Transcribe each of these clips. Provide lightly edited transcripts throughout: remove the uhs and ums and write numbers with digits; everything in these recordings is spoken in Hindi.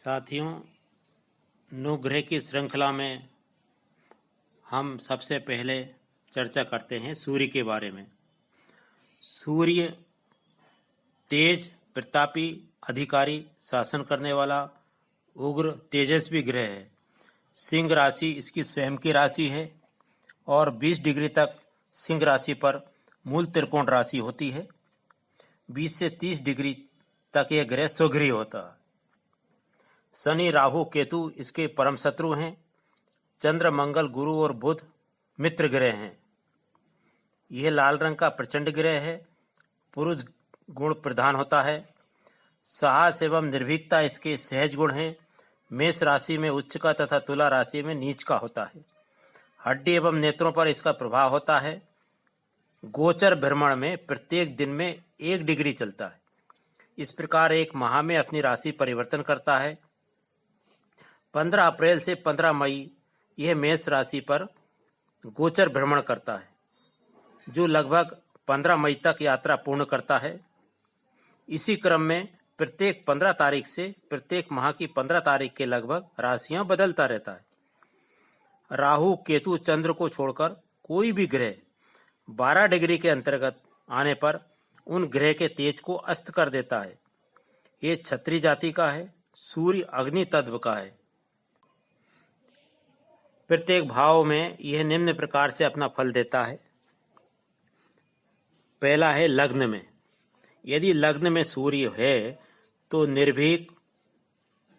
साथियों, नुग्रह की श्रृंखला में हम सबसे पहले चर्चा करते हैं सूर्य के बारे में। सूर्य तेज, प्रतापी, अधिकारी, शासन करने वाला उग्र तेजस्वी ग्रह है। सिंह राशि इसकी स्वयं की राशि है और 20 डिग्री तक सिंह राशि पर मूल त्रिकोण राशि होती है। 20 से 30 डिग्री तक यह ग्रह स्वगृही होता है। शनि, राहु, केतु इसके परम शत्रु हैं। चंद्र, मंगल, गुरु और बुध मित्र ग्रह हैं। यह लाल रंग का प्रचंड ग्रह है। पुरुष गुण प्रधान होता है। साहस एवं निर्भीकता इसके सहज गुण हैं। मेष राशि में उच्च का तथा तुला राशि में नीच का होता है। हड्डी एवं नेत्रों पर इसका प्रभाव होता है। गोचर भ्रमण में प्रत्येक दिन में 1 डिग्री चलता है। इस प्रकार एक माह में अपनी राशि परिवर्तन करता है। 15 अप्रैल से 15 मई यह मेष राशि पर गोचर भ्रमण करता है, जो लगभग 15 मई तक यात्रा पूर्ण करता है। इसी क्रम में प्रत्येक 15 तारीख से प्रत्येक माह की 15 तारीख के लगभग राशियां बदलता रहता है। राहु, केतु, चंद्र को छोड़कर कोई भी ग्रह 12 डिग्री के अंतर्गत आने पर उन ग्रह के तेज को अस्त कर देता है। ये क्षत्रिय जाति का है। सूर्य अग्नि तत्व का है। प्रत्येक भाव में यह निम्न प्रकार से अपना फल देता है। पहला है लग्न में। यदि लग्न में सूर्य है तो निर्भीक,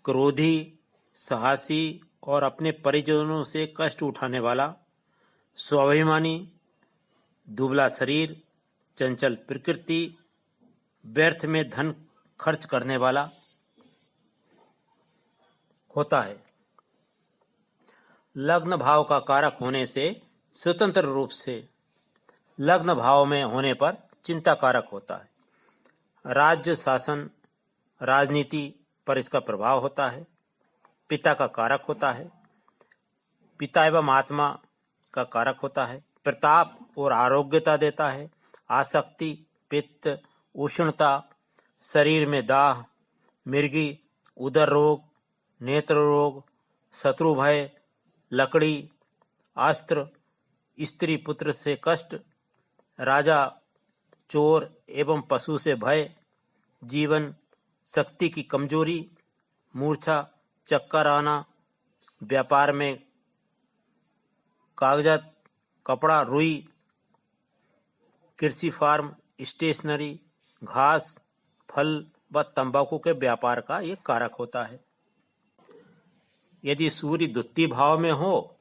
क्रोधी, साहसी और अपने परिजनों से कष्ट उठाने वाला, स्वाभिमानी, दुबला शरीर, चंचल प्रकृति, व्यर्थ में धन खर्च करने वाला होता है। लग्न भाव का कारक होने से स्वतंत्र रूप से लग्न भाव में होने पर चिंता कारक होता है। राज्य, शासन, राजनीति पर इसका प्रभाव होता है। पिता का कारक होता है। पिता एवं आत्मा का कारक होता है। प्रताप और आरोग्यता देता है। आसक्ति, पित्त, उष्णता, शरीर में दाह, मिर्गी, उदर रोग, नेत्र रोग, शत्रु भय, लकड़ी, अस्त्र, स्त्री पुत्र से कष्ट, राजा, चोर एवं पशु से भय, जीवन शक्ति की कमजोरी, मूर्छा, चक्कर आना, व्यापार में कागजात, कपड़ा, रुई, कृषि फार्म, स्टेशनरी, घास, फल व तंबाकू के व्यापार का ये कारक होता है। यदि सूर्य द्वितीय भाव में हो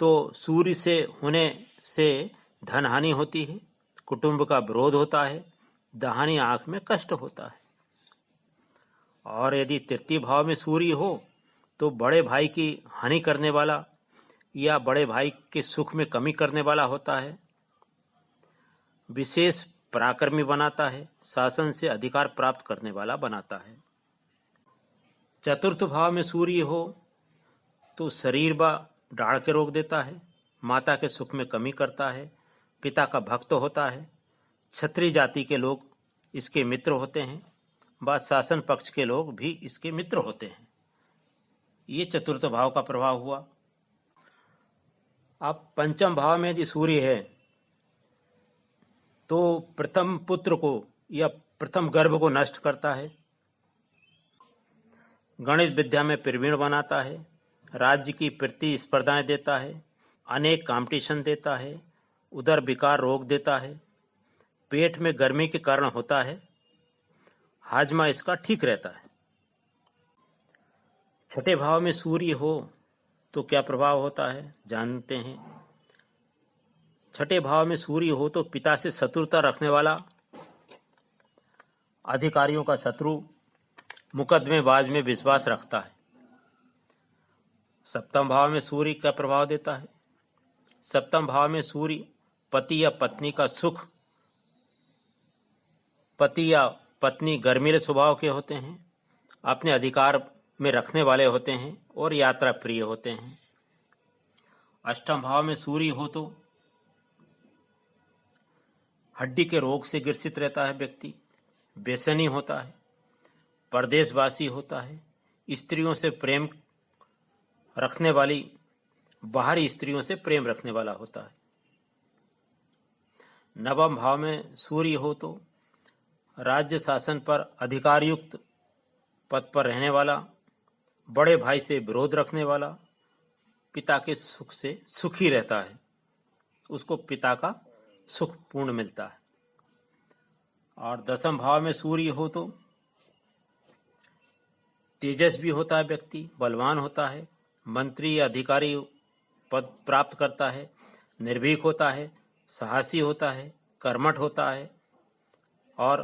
तो सूर्य से होने से धन हानि होती है, कुटुंब का विरोध होता है, दाहिनी आंख में कष्ट होता है। और यदि तृतीय भाव में सूर्य हो तो बड़े भाई की हानि करने वाला या बड़े भाई के सुख में कमी करने वाला होता है। विशेष पराक्रमी बनाता है। शासन से अधिकार प्राप्त करने वाला बनाता है। चतुर्थ भाव में सूर्य हो तो शरीर व दाढ़ के रोग देता है। माता के सुख में कमी करता है। पिता का भक्त होता है। क्षत्रिय जाति के लोग इसके मित्र होते हैं व शासन पक्ष के लोग भी इसके मित्र होते हैं। ये चतुर्थ भाव का प्रभाव हुआ। अब पंचम भाव में यदि सूर्य है तो प्रथम पुत्र को या प्रथम गर्भ को नष्ट करता है। गणित विद्या में प्रवीण बनाता है। राज्य की प्रतिस्पर्धाएं देता है। अनेक कंपटीशन देता है। उदर विकार रोग देता है। पेट में गर्मी के कारण होता है। हाजमा इसका ठीक रहता है। छठे भाव में सूर्य हो तो क्या प्रभाव होता है जानते हैं। छठे भाव में सूर्य हो तो पिता से शत्रुता रखने वाला, अधिकारियों का शत्रु, मुकदमेबाज में विश्वास रखता है। सप्तम भाव में सूर्य का प्रभाव देता है। सप्तम भाव में सूर्य पति या पत्नी का सुख, पति या पत्नी गर्मीले स्वभाव के होते हैं, अपने अधिकार में रखने वाले होते हैं और यात्रा प्रिय होते हैं। अष्टम भाव में सूर्य हो तो हड्डी के रोग से ग्रसित रहता है व्यक्ति, बेचैनी होता है, परदेशवासी होता है, स्त्रियों से प्रेम रखने वाली, बाहरी स्त्रियों से प्रेम रखने वाला होता है। नवम भाव में सूर्य हो तो राज्य शासन पर अधिकारयुक्त पद पर रहने वाला, बड़े भाई से विरोध रखने वाला, पिता के सुख से सुखी रहता है, उसको पिता का सुख पूर्ण मिलता है। और दसम भाव में सूर्य हो तो तेजस्वी होता है व्यक्ति, बलवान होता है, मंत्री या अधिकारी पद प्राप्त करता है, निर्भीक होता है, साहसी होता है, कर्मठ होता है और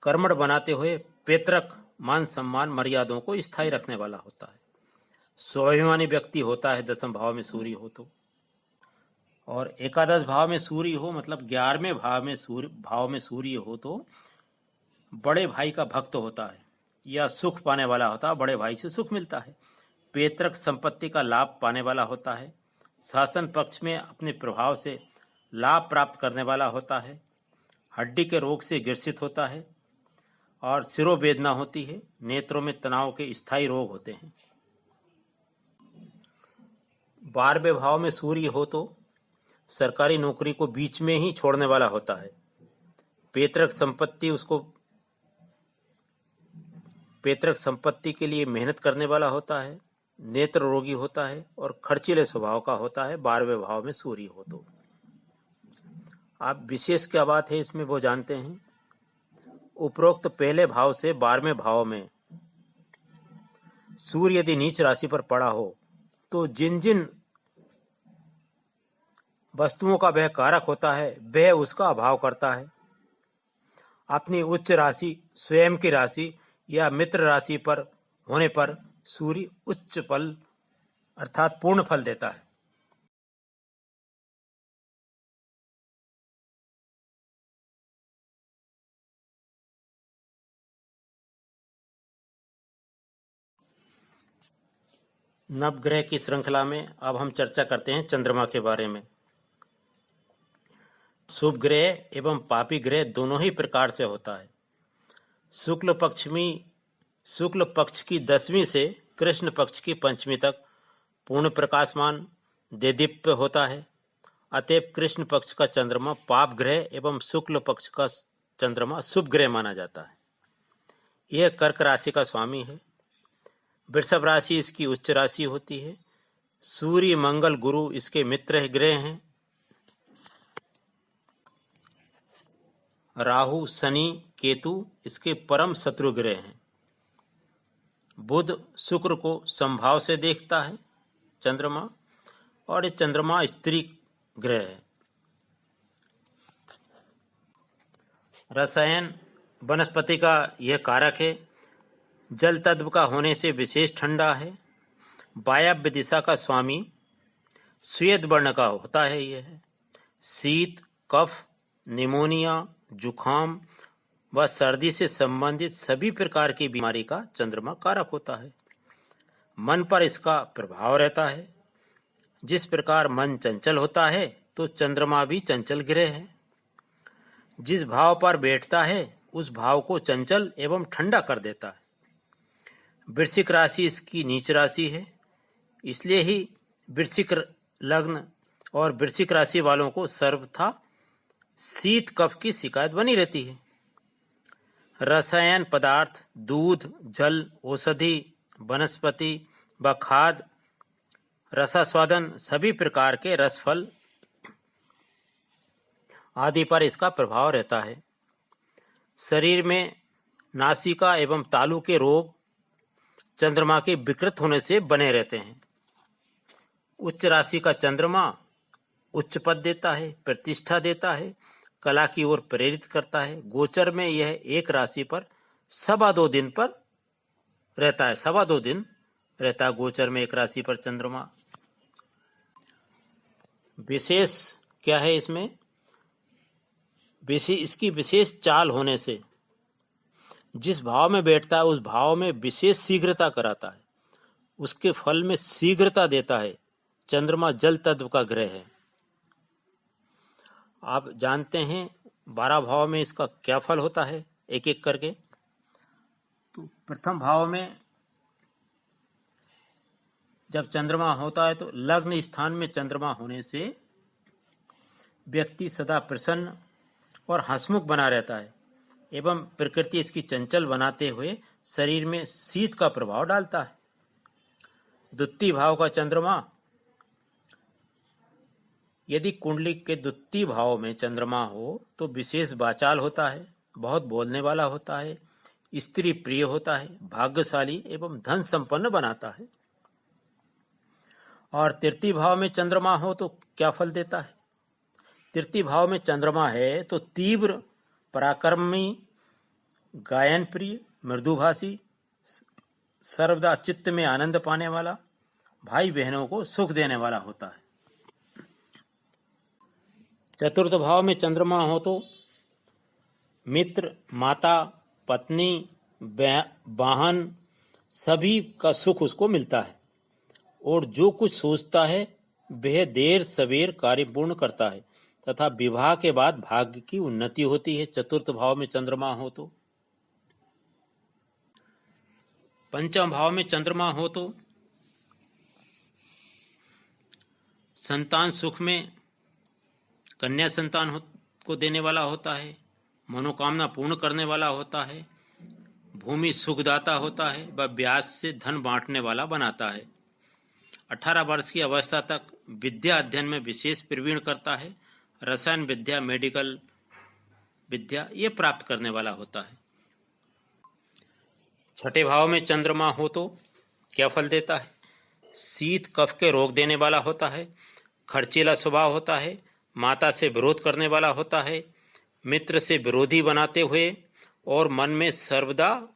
कर्मठ बनाते हुए पैतृक मान सम्मान मर्यादाओं को स्थायी रखने वाला होता है। स्वाभिमानी व्यक्ति होता है दसम भाव में सूर्य हो तो। और एकादश भाव में सूर्य हो मतलब 11वें भाव में सूर्य हो तो बड़े भाई का भक्त होता है या सुख पाने वाला होता है, बड़े भाई से सुख मिलता है, पैतृक संपत्ति का लाभ पाने वाला होता है, शासन पक्ष में अपने प्रभाव से लाभ प्राप्त करने वाला होता है, हड्डी के रोग से ग्रसित होता है और सिरोवेदना होती है, नेत्रों में तनाव के स्थायी रोग होते हैं। 12वें भाव में सूर्य हो तो सरकारी नौकरी को बीच में ही छोड़ने वाला होता है, पैतृक संपत्ति के लिए मेहनत करने वाला होता है, नेत्र रोगी होता है और खर्चीले स्वभाव का होता है 12वें भाव में सूर्य हो तो। आप विशेष क्या बात है इसमें वो जानते हैं। उपरोक्त पहले भाव से 12वें भाव में सूर्य यदि नीच राशि पर पड़ा हो तो जिन जिन वस्तुओं का वह कारक होता है वह उसका अभाव करता है। अपनी उच्च राशि, स्वयं की राशि या मित्र राशि पर होने पर सूर्य उच्च फल अर्थात पूर्ण फल देता है। नवग्रह की श्रृंखला में अब हम चर्चा करते हैं चंद्रमा के बारे में। शुभ ग्रह एवं पापी ग्रह दोनों ही प्रकार से होता है। शुक्ल पक्ष की 10वीं से कृष्ण पक्ष की 5वीं तक पूर्ण प्रकाशमान देदीप्य होता है। अतएव कृष्ण पक्ष का चंद्रमा पाप ग्रह एवं शुक्ल पक्ष का चंद्रमा शुभ ग्रह माना जाता है। यह कर्क राशि का स्वामी है। वृषभ राशि इसकी उच्च राशि होती है। सूर्य, मंगल, गुरु इसके मित्र ग्रह हैं। राहु, शनि, केतु इसके परम शत्रु ग्रह हैं। बुध शुक्र को संभाव से देखता है चंद्रमा, और ये चंद्रमा स्त्री ग्रह है। रसायन वनस्पति का यह कारक है। जल तत्व का होने से विशेष ठंडा है। वायव्य दिशा का स्वामी श्वेत वर्ण का होता है। यह शीत, कफ, निमोनिया, जुखाम व सर्दी से संबंधित सभी प्रकार की बीमारी का चंद्रमा कारक होता है। मन पर इसका प्रभाव रहता है। जिस प्रकार मन चंचल होता है तो चंद्रमा भी चंचल ग्रह है। जिस भाव पर बैठता है उस भाव को चंचल एवं ठंडा कर देता है। वृश्चिक राशि इसकी नीच राशि है, इसलिए ही वृश्चिक लग्न और वृश्चिक राशि वालों को सर्वथा शीत कफ की शिकायत बनी रहती है। रसायन पदार्थ, दूध, जल, औषधि, वनस्पति व खाद, रसास्वादन, सभी प्रकार के रसफल आदि पर इसका प्रभाव रहता है। शरीर में नासिका एवं तालू के रोग चंद्रमा के विकृत होने से बने रहते हैं। उच्च राशि का चंद्रमा उच्च पद देता है, प्रतिष्ठा देता है, कला की ओर प्रेरित करता है। गोचर में यह एक राशि पर 2.25 दिन पर रहता है। 2.25 दिन रहता है गोचर में एक राशि पर चंद्रमा। विशेष क्या है इसमें? इसकी विशेष चाल होने से जिस भाव में बैठता है उस भाव में विशेष शीघ्रता कराता है, उसके फल में शीघ्रता देता है। चंद्रमा जल तत्व का ग्रह है। आप जानते हैं 12 भाव में इसका क्या फल होता है, एक एक करके। तो प्रथम भाव में जब चंद्रमा होता है तो लग्न स्थान में चंद्रमा होने से व्यक्ति सदा प्रसन्न और हंसमुख बना रहता है एवं प्रकृति इसकी चंचल बनाते हुए शरीर में शीत का प्रभाव डालता है। द्वितीय भाव का चंद्रमा, यदि कुंडली के द्वितीय भाव में चंद्रमा हो तो विशेष वाचाल होता है, बहुत बोलने वाला होता है, स्त्री प्रिय होता है, भाग्यशाली एवं धन संपन्न बनाता है। और तृतीय भाव में चंद्रमा हो तो क्या फल देता है? तृतीय भाव में चंद्रमा है तो तीव्र पराक्रमी, गायन प्रिय, मृदुभाषी, सर्वदा चित्त में आनंद पाने वाला, भाई बहनों को सुख देने वाला होता है। चतुर्थ भाव में चंद्रमा हो तो मित्र, माता, पत्नी, वाहन सभी का सुख उसको मिलता है और जो कुछ सोचता है वह देर सवेर कार्य पूर्ण करता है तथा विवाह के बाद भाग्य की उन्नति होती है। चतुर्थ भाव में चंद्रमा हो तो पंचम भाव में चंद्रमा हो तो संतान सुख में कन्या संतान को देने वाला होता है, मनोकामना पूर्ण करने वाला होता है, भूमि सुखदाता होता है व ब्याज से धन बांटने वाला बनाता है। 18 वर्ष की अवस्था तक विद्या अध्ययन में विशेष प्रवीण करता है। रसायन विद्या, मेडिकल विद्या ये प्राप्त करने वाला होता है। छठे भाव में चंद्रमा हो तो क्या फल देता है? शीत कफ के रोग देने वाला होता है, खर्चीला स्वभाव होता है, माता से विरोध करने वाला होता है, मित्र से विरोधी बनाते हुए और मन में सर्वदा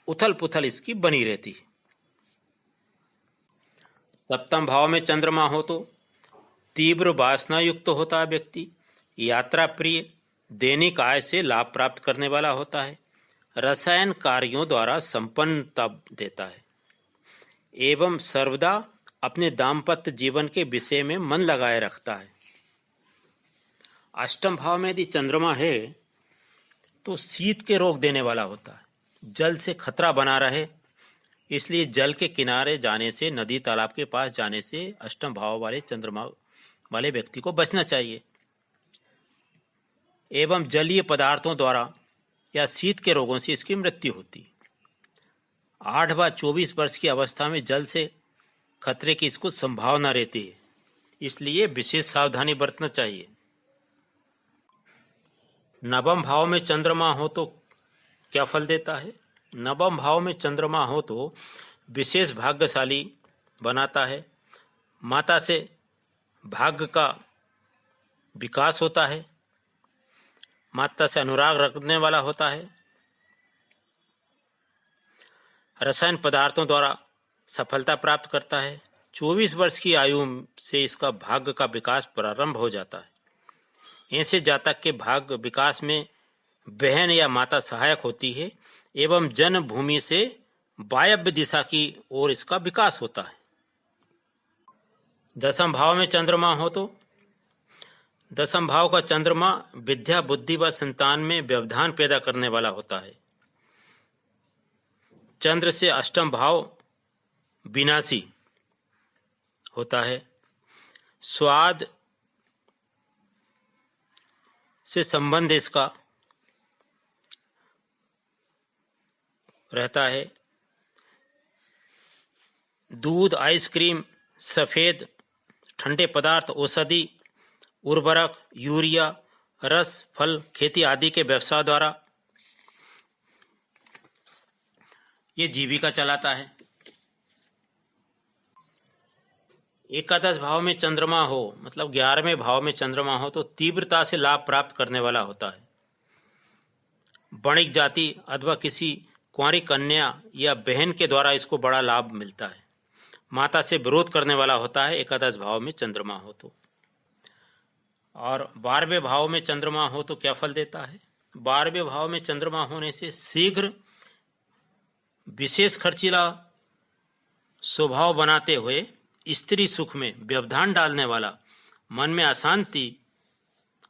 उथल पुथल इसकी बनी रहती है। सप्तम भाव में चंद्रमा हो तो तीव्र वासना युक्त होता है व्यक्ति, यात्रा प्रिय, दैनिक आय से लाभ प्राप्त करने वाला होता है, रसायन कार्यों द्वारा संपन्नता देता है एवं सर्वदा अपने दाम्पत्य जीवन के विषय में मन लगाए रखता है। अष्टम भाव में यदि चंद्रमा है तो शीत के रोग देने वाला होता है, जल से खतरा बना रहे, इसलिए जल के किनारे जाने से, नदी तालाब के पास जाने से अष्टम भाव वाले चंद्रमा वाले व्यक्ति को बचना चाहिए। एवं जलीय पदार्थों द्वारा या शीत के रोगों से इसकी मृत्यु होती है। 8 व 24 वर्ष की अवस्था में जल से खतरे की इसको संभावना रहती है, इसलिए विशेष सावधानी बरतना चाहिए। नवम भाव में चंद्रमा हो तो क्या फल देता है? नवम भाव में चंद्रमा हो तो विशेष भाग्यशाली बनाता है, माता से भाग्य का विकास होता है, माता से अनुराग रखने वाला होता है, रसायन पदार्थों द्वारा सफलता प्राप्त करता है। 24 वर्ष की आयु से इसका भाग्य का विकास प्रारंभ हो जाता है। ऐसे जातक के भाग्य विकास में बहन या माता सहायक होती है एवं जन्मभूमि से वायव्य दिशा की ओर इसका विकास होता है। दसम भाव में चंद्रमा हो तो दसम भाव का चंद्रमा विद्या, बुद्धि व संतान में व्यवधान पैदा करने वाला होता है। चंद्र से अष्टम भाव विनाशी होता है। स्वाद से संबंध इसका रहता है। दूध, आइसक्रीम, सफेद ठंडे पदार्थ, औषधि, उर्वरक, यूरिया, रस, फल, खेती आदि के व्यवसाय द्वारा ये जीविका चलाता है। एकादश भाव में चंद्रमा हो, मतलब 11वें भाव में चंद्रमा हो तो तीव्रता से लाभ प्राप्त करने वाला होता है। वणिक जाति अथवा किसी कुंवारी कन्या या बहन के द्वारा इसको बड़ा लाभ मिलता है। माता से विरोध करने वाला होता है एकादश भाव में चंद्रमा हो तो। और 12वें भाव में चंद्रमा हो तो क्या फल देता है? 12वें भाव में चंद्रमा होने से शीघ्र विशेष खर्चीला स्वभाव बनाते हुए स्त्री सुख में व्यवधान डालने वाला, मन में अशांति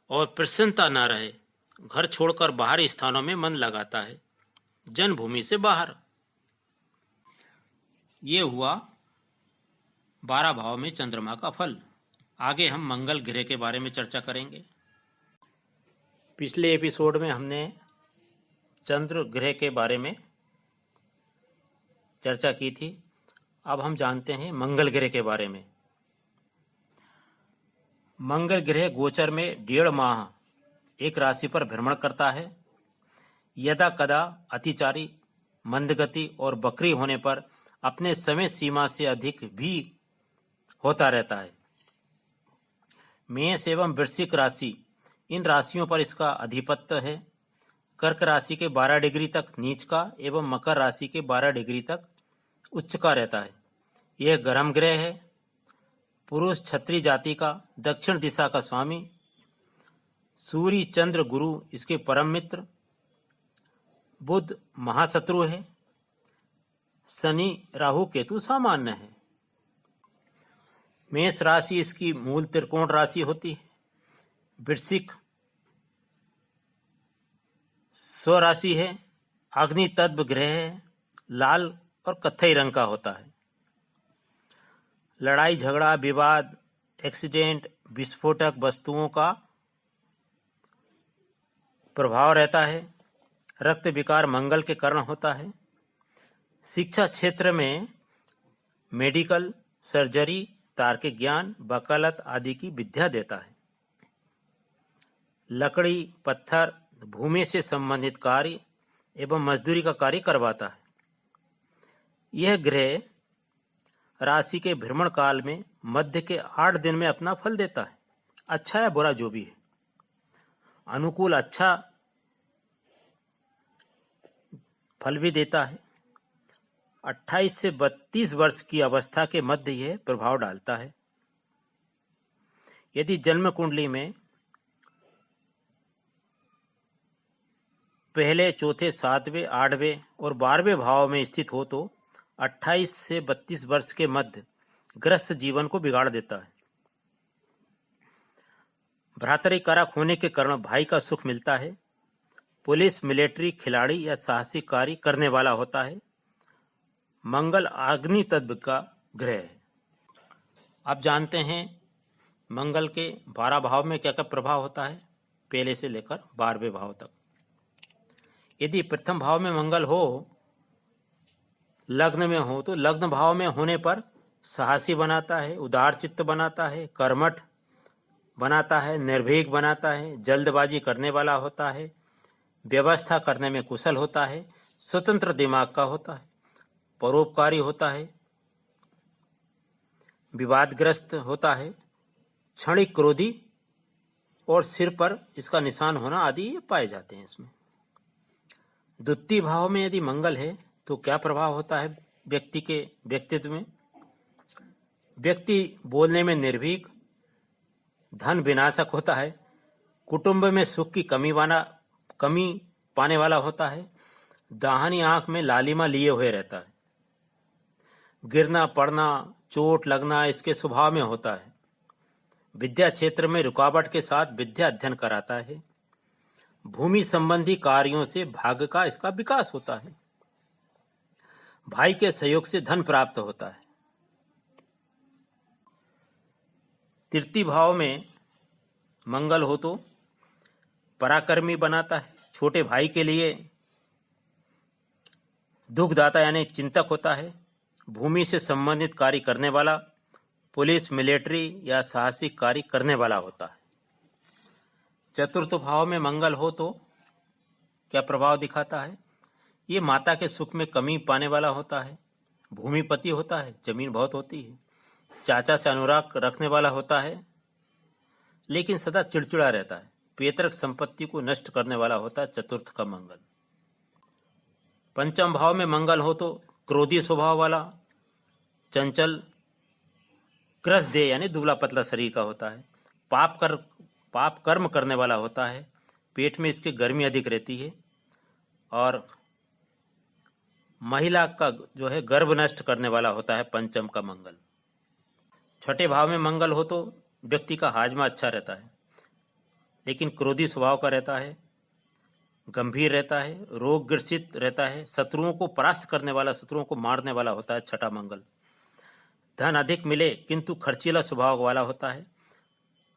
और प्रसन्नता न रहे, घर छोड़कर बाहरी स्थानों में मन लगाता है, जन्मभूमि से बाहर ये हुआ 12 भाव में चंद्रमा का फल। आगे हम मंगल ग्रह के बारे में चर्चा करेंगे। पिछले एपिसोड में हमने चंद्र ग्रह के बारे में चर्चा की थी। अब हम जानते हैं मंगल ग्रह के बारे में। मंगल ग्रह गोचर में 1.5 माह एक राशि पर भ्रमण करता है। यदा कदा अतिचारी, मंदगति और बकरी होने पर अपने समय सीमा से अधिक भी होता रहता है। मेष एवं वृश्चिक राशि, इन राशियों पर इसका अधिपत्य है। कर्क राशि के 12 डिग्री तक नीच का एवं मकर राशि के 12 डिग्री तक उच्च का रहता है। यह गर्म ग्रह है। पुरुष क्षत्रिय जाति का, दक्षिण दिशा का स्वामी। सूर्य चंद्र गुरु इसके परम मित्र। बुध महाशत्रु है। शनि राहु केतु सामान्य है। मेष राशि इसकी मूल त्रिकोण राशि होती है। वृश्चिक स्वराशि है। अग्नि तत्व ग्रह है। लाल और कत्थई रंग का होता है। लड़ाई झगड़ा, विवाद, एक्सीडेंट, विस्फोटक वस्तुओं का प्रभाव रहता है। रक्त विकार मंगल के कारण होता है। शिक्षा क्षेत्र में मेडिकल, सर्जरी, तार्किक ज्ञान, वकालत आदि की विद्या देता है। लकड़ी, पत्थर, भूमि से संबंधित कार्य एवं मजदूरी का कार्य करवाता है। यह ग्रह राशि के भ्रमण काल में मध्य के 8 दिन में अपना फल देता है। अच्छा या बुरा जो भी है, अनुकूल अच्छा फल भी देता है। 28 से 32 वर्ष की अवस्था के मध्य यह प्रभाव डालता है। यदि जन्म कुंडली में पहले, चौथे, 7वें, 8वें और 12वें भाव में स्थित हो तो 28 से 32 वर्ष के मध्य ग्रस्त जीवन को बिगाड़ देता है। भ्रातृ कारक होने के कारण भाई का सुख मिलता है। पुलिस, मिलिट्री, खिलाड़ी या साहसिक कार्य करने वाला होता है। मंगल अग्नि तत्व का ग्रह है। अब जानते हैं मंगल के 12 भाव में क्या क्या प्रभाव होता है, पहले से लेकर 12वें भाव तक। यदि प्रथम भाव में मंगल हो, लग्न में हो, तो लग्न भाव में होने पर साहसी बनाता है, उदार चित्त बनाता है, कर्मठ बनाता है, निर्भीक बनाता है, जल्दबाजी करने वाला होता है, व्यवस्था करने में कुशल होता है, स्वतंत्र दिमाग का होता है, परोपकारी होता है, विवादग्रस्त होता है, क्षणिक क्रोधी और सिर पर इसका निशान होना आदि पाए जाते हैं इसमें। द्वितीय भाव में यदि मंगल है तो क्या प्रभाव होता है व्यक्ति के व्यक्तित्व में? व्यक्ति बोलने में निर्भीक, धन विनाशक होता है, कुटुंब में सुख की कमी पाने वाला होता है, दाहिनी आंख में लालिमा लिए हुए रहता है, गिरना पड़ना, चोट लगना इसके स्वभाव में होता है, विद्या क्षेत्र में रुकावट के साथ विद्या अध्ययन कराता है, भूमि संबंधी कार्यों से भाग्य का इसका विकास होता है, भाई के सहयोग से धन प्राप्त होता है। तृतीय भाव में मंगल हो तो पराक्रमी बनाता है, छोटे भाई के लिए दुखदाता यानी चिंतक होता है, भूमि से संबंधित कार्य करने वाला, पुलिस, मिलिट्री या साहसिक कार्य करने वाला होता है। चतुर्थ भाव में मंगल हो तो क्या प्रभाव दिखाता है? ये माता के सुख में कमी पाने वाला होता है, भूमिपति होता है, जमीन बहुत होती है, चाचा से अनुराग रखने वाला होता है, लेकिन सदा चिड़चिड़ा रहता है, पैतृक संपत्ति को नष्ट करने वाला होता है चतुर्थ का मंगल। पंचम भाव में मंगल हो तो क्रोधी स्वभाव वाला, चंचल, क्रस दे यानी दुबला पतला शरीर का होता है, पाप कर्म करने वाला होता है, पेट में इसके गर्मी अधिक रहती है और महिला का जो है गर्भ नष्ट करने वाला होता है पंचम का मंगल। छठे भाव में मंगल हो तो व्यक्ति का हाजमा अच्छा रहता है, लेकिन क्रोधी स्वभाव का रहता है, गंभीर रहता है, रोग ग्रसित रहता है, शत्रुओं को परास्त करने वाला, शत्रुओं को मारने वाला होता है छठा मंगल। धन अधिक मिले किंतु खर्चीला स्वभाव वाला होता है,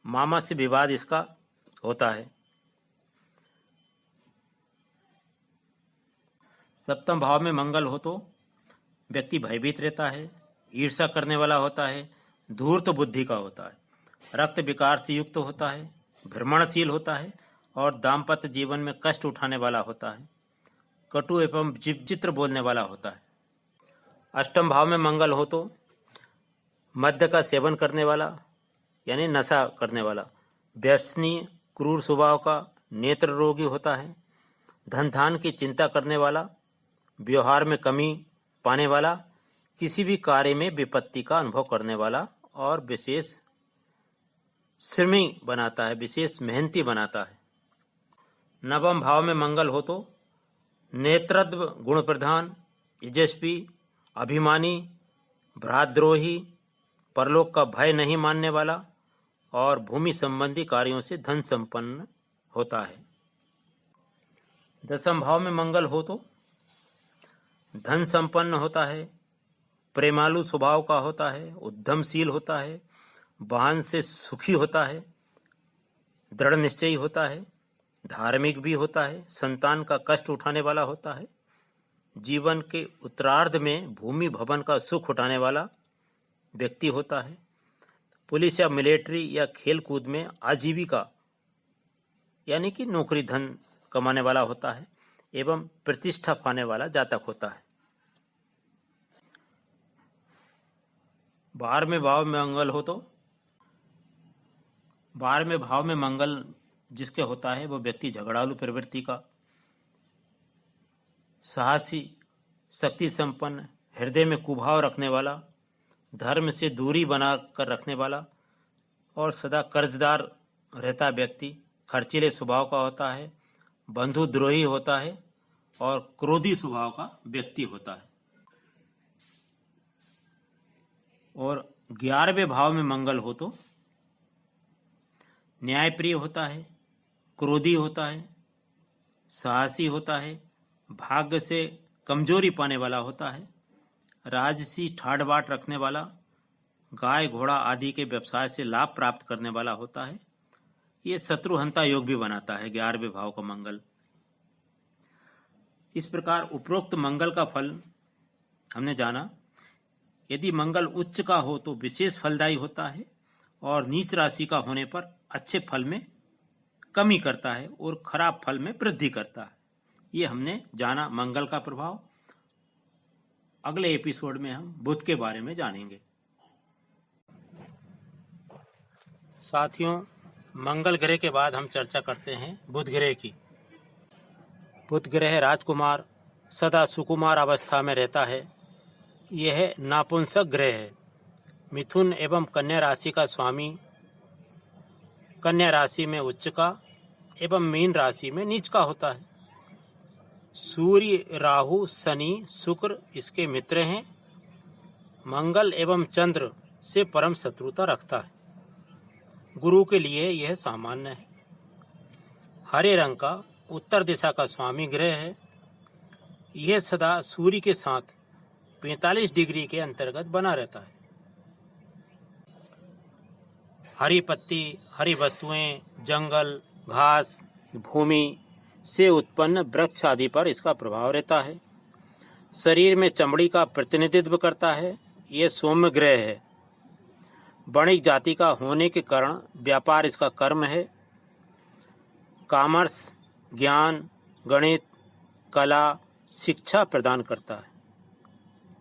मामा से विवाद इसका होता है। सप्तम भाव में मंगल हो तो व्यक्ति भयभीत रहता है, ईर्ष्या करने वाला होता है, धूर्त बुद्धि का होता है, रक्त विकार से युक्त होता है, भ्रमणशील होता है और दाम्पत्य जीवन में कष्ट उठाने वाला होता है, कटु एवं विचित्र बोलने वाला होता है। अष्टम भाव में मंगल हो तो मद्य का सेवन करने वाला यानी नशा करने वाला, व्यसनी, क्रूर स्वभाव का, नेत्र रोगी होता है, धन धान की चिंता करने वाला, व्यवहार में कमी पाने वाला, किसी भी कार्य में विपत्ति का अनुभव करने वाला और विशेष श्रमी बनाता है, विशेष मेहनती बनाता है। नवम भाव में मंगल हो तो नेतृत्व गुण प्रधान, यशस्वी, अभिमानी, भ्रातद्रोही, परलोक का भय नहीं मानने वाला और भूमि संबंधी कार्यों से धन संपन्न होता है। दसम भाव में मंगल हो तो धन संपन्न होता है, प्रेमालु स्वभाव का होता है, उद्यमशील होता है, वाहन से सुखी होता है, दृढ़ निश्चयी होता है, धार्मिक भी होता है, संतान का कष्ट उठाने वाला होता है, जीवन के उत्तरार्ध में भूमि भवन का सुख उठाने वाला व्यक्ति होता है, पुलिस या मिलिट्री या खेल कूद में आजीविका यानी कि नौकरी धन कमाने वाला होता है एवं प्रतिष्ठा पाने वाला जातक होता है। 12वें भाव में मंगल हो तो 12वें भाव में मंगल जिसके होता है वो व्यक्ति झगड़ालू प्रवृत्ति का, साहसी, शक्ति संपन्न, हृदय में कुभाव रखने वाला, धर्म से दूरी बनाकर रखने वाला और सदा कर्जदार रहता व्यक्ति, खर्चीले स्वभाव का होता है, बंधुद्रोही होता है और क्रोधी स्वभाव का व्यक्ति होता है। और 11वें भाव में मंगल हो तो न्यायप्रिय होता है, क्रोधी होता है, साहसी होता है, भाग्य से कमजोरी पाने वाला होता है, राजसी ठाड़ बाट रखने वाला, गाय घोड़ा आदि के व्यवसाय से लाभ प्राप्त करने वाला होता है। ये शत्रुहंता योग भी बनाता है 11वें भाव का मंगल। इस प्रकार उपरोक्त मंगल का फल हमने जाना। यदि मंगल उच्च का हो तो विशेष फलदायी होता है और नीच राशि का होने पर अच्छे फल में कमी करता है और खराब फल में वृद्धि करता है। ये हमने जाना मंगल का प्रभाव। अगले एपिसोड में हम बुध के बारे में जानेंगे। साथियों, मंगल ग्रह के बाद हम चर्चा करते हैं बुध ग्रह की। बुध ग्रह राजकुमार, सदा सुकुमार अवस्था में रहता है। यह नापुंसक ग्रह है। मिथुन एवं कन्या राशि का स्वामी, कन्या राशि में उच्च का एवं मीन राशि में नीच का होता है। सूर्य, राहु, शनि, शुक्र इसके मित्र हैं। मंगल एवं चंद्र से परम शत्रुता रखता है। गुरु के लिए यह सामान्य है। हरे रंग का उत्तर दिशा का स्वामी ग्रह है। यह सदा सूर्य के साथ 45 डिग्री के अंतर्गत बना रहता है। हरी पत्ती, हरी वस्तुएं, जंगल, घास, भूमि से उत्पन्न वृक्ष आदि पर इसका प्रभाव रहता है। शरीर में चमड़ी का प्रतिनिधित्व करता है। यह सौम्य ग्रह है। वणिक जाति का होने के कारण व्यापार इसका कर्म है। कॉमर्स, ज्ञान, गणित, कला, शिक्षा प्रदान करता है।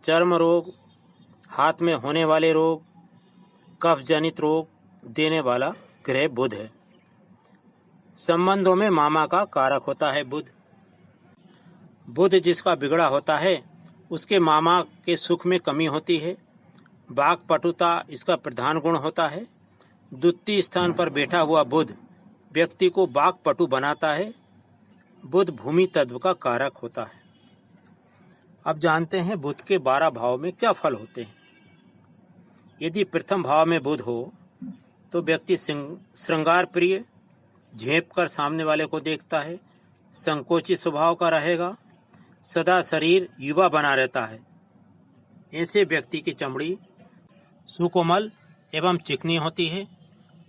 चर्म रोग, हाथ में होने वाले रोग, कफ जनित रोग देने वाला ग्रह बुध है। संबंधों में मामा का कारक होता है बुध। बुध जिसका बिगड़ा होता है उसके मामा के सुख में कमी होती है। वाक्पटुता इसका प्रधान गुण होता है। द्वितीय स्थान पर बैठा हुआ बुध व्यक्ति को वाक्पटु बनाता है। बुध भूमि तत्व का कारक होता है। अब जानते हैं बुध के 12 भाव में क्या फल होते हैं। यदि प्रथम भाव में बुध हो तो व्यक्ति श्रृंगार प्रिय, झेप कर सामने वाले को देखता है, संकोची स्वभाव का रहेगा, सदा शरीर युवा बना रहता है। ऐसे व्यक्ति की चमड़ी सुकोमल एवं चिकनी होती है,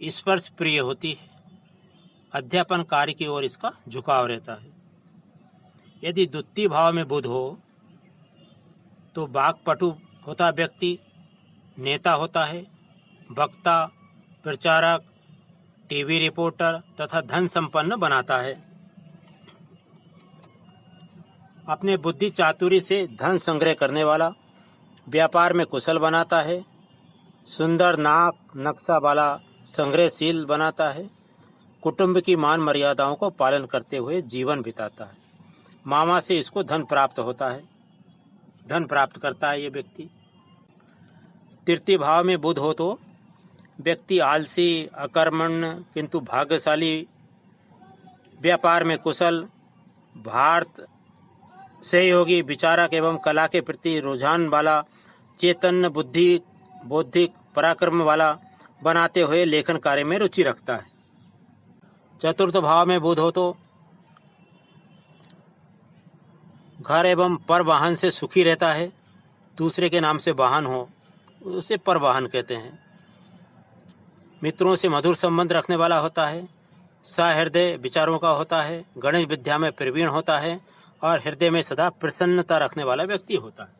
स्पर्श प्रिय होती है, अध्यापन कार्य की ओर इसका झुकाव रहता है। यदि द्वितीय भाव में बुध हो तो वाक्पटु होता व्यक्ति नेता होता है, वक्ता, प्रचारक, टीवी रिपोर्टर तथा धन संपन्न बनाता है। अपने बुद्धि चातुरी से धन संग्रह करने वाला, व्यापार में कुशल बनाता है, सुंदर नाक नक्शा वाला संग्रहशील बनाता है, कुटुंब की मान मर्यादाओं को पालन करते हुए जीवन बिताता है। मामा से इसको धन प्राप्त होता है, धन प्राप्त करता है ये व्यक्ति। तृतीय भाव में बुध हो तो व्यक्ति आलसी, अकर्मण्य किंतु भाग्यशाली, व्यापार में कुशल, भारत सहयोगी, विचारक एवं कला के प्रति रुझान वाला, चेतन बुद्धि बौद्धिक पराक्रम वाला बनाते हुए लेखन कार्य में रुचि रखता है। चतुर्थ भाव में बुध हो तो घर एवं पर वाहन से सुखी रहता है, दूसरे के नाम से वाहन हो उसे पर वाहन कहते हैं। मित्रों से मधुर संबंध रखने वाला होता है, सहृदय विचारों का होता है, गणित विद्या में प्रवीण होता है और हृदय में सदा प्रसन्नता रखने वाला व्यक्ति होता है।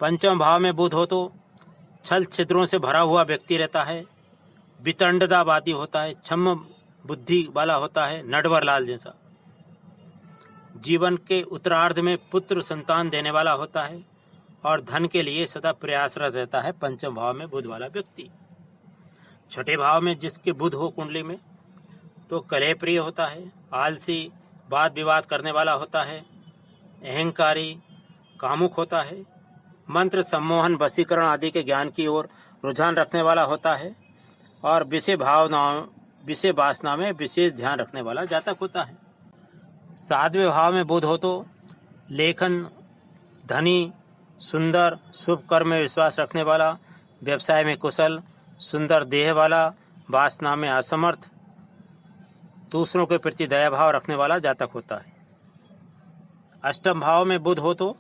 पंचम भाव में बुध हो तो छल छिद्रों से भरा हुआ व्यक्ति रहता है, वितंडतावादी होता है, क्षम बुद्धि वाला होता है, नटवर लाल जैसा। जीवन के उत्तरार्ध में पुत्र संतान देने वाला होता है और धन के लिए सदा प्रयासरत रहता है। पंचम भाव में बुध वाला व्यक्ति। छठे भाव में जिसके बुध हो कुंडली में तो कलह प्रिय होता है, आलसी, वाद विवाद करने वाला होता है, अहंकारी, कामुक होता है, मंत्र सम्मोहन वशीकरण आदि के ज्ञान की ओर रुझान रखने वाला होता है और विषय वासना में विशेष ध्यान रखने वाला जातक होता है। सातवें भाव में बुध हो तो लेखन, धनी, सुंदर, शुभ कर्म में विश्वास रखने वाला, व्यवसाय में कुशल, सुंदर देह वाला, वासना में असमर्थ, दूसरों के प्रति दया भाव रखने वाला जातक होता है। अष्टम भाव में बुध हो तो